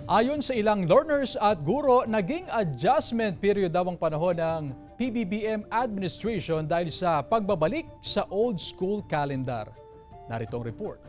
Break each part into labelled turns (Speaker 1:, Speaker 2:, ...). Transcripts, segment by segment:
Speaker 1: Ayon sa ilang learners at guro, naging adjustment period daw ang panahon ng PBBM administration dahil sa pagbabalik sa old school calendar. Narito ang report.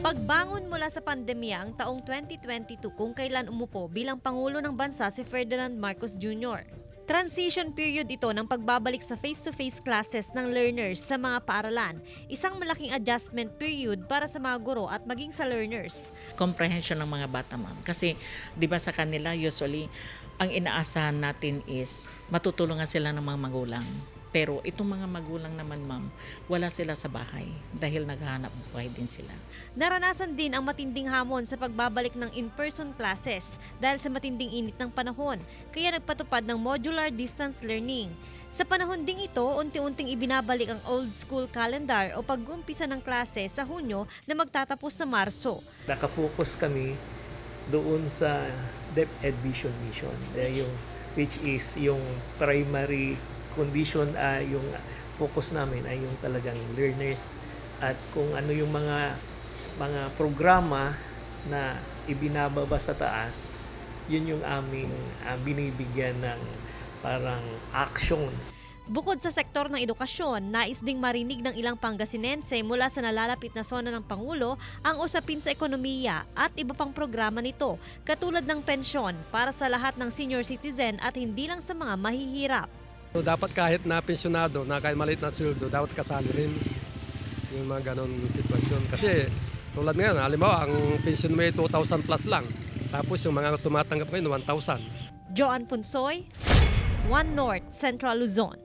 Speaker 2: Pagbangon mula sa pandemya ang taong 2022 kung kailan umupo bilang Pangulo ng Bansa si Ferdinand Marcos Jr. Transition period ito ng pagbabalik sa face-to-face classes ng learners sa mga paaralan. Isang malaking adjustment period para sa mga guro at maging sa learners.
Speaker 3: Comprehension ng mga bata, ma'am. Kasi di ba sa kanila usually ang inaasahan natin is matutulungan sila ng mga magulang. Pero itong mga magulang naman, ma'am, wala sila sa bahay dahil naghahanap buhay din sila.
Speaker 2: Naranasan din ang matinding hamon sa pagbabalik ng in-person classes dahil sa matinding init ng panahon, kaya nagpatupad ng modular distance learning. Sa panahon ding ito, unti-unting ibinabalik ang old school calendar o pag-uumpisa ng klase sa Hunyo na magtatapos sa Marso.
Speaker 4: Nakapokus kami doon sa DepEd Vision Mission, which is yung primary condition, yung focus namin ay yung talagang learners at kung ano yung mga programa na ibinababa sa taas, yun yung aming binibigyan ng parang actions.
Speaker 2: Bukod sa sektor ng edukasyon, nais ding marinig ng ilang Pangasinense mula sa nalalapit na sona ng Pangulo ang usapin sa ekonomiya at iba pang programa nito, katulad ng pensyon para sa lahat ng senior citizen at hindi lang sa mga mahihirap.
Speaker 5: So, dapat kahit na pensyonado, na kahit maliit na sweldo, dapat kasali rin yung mga ganon sitwasyon. Kasi tulad ngayon, halimbawa, ang pension mo ay 2,000 plus lang. Tapos yung mga tumatanggap ngayon, 1,000.
Speaker 2: Joan Punsoy, One North, Central Luzon.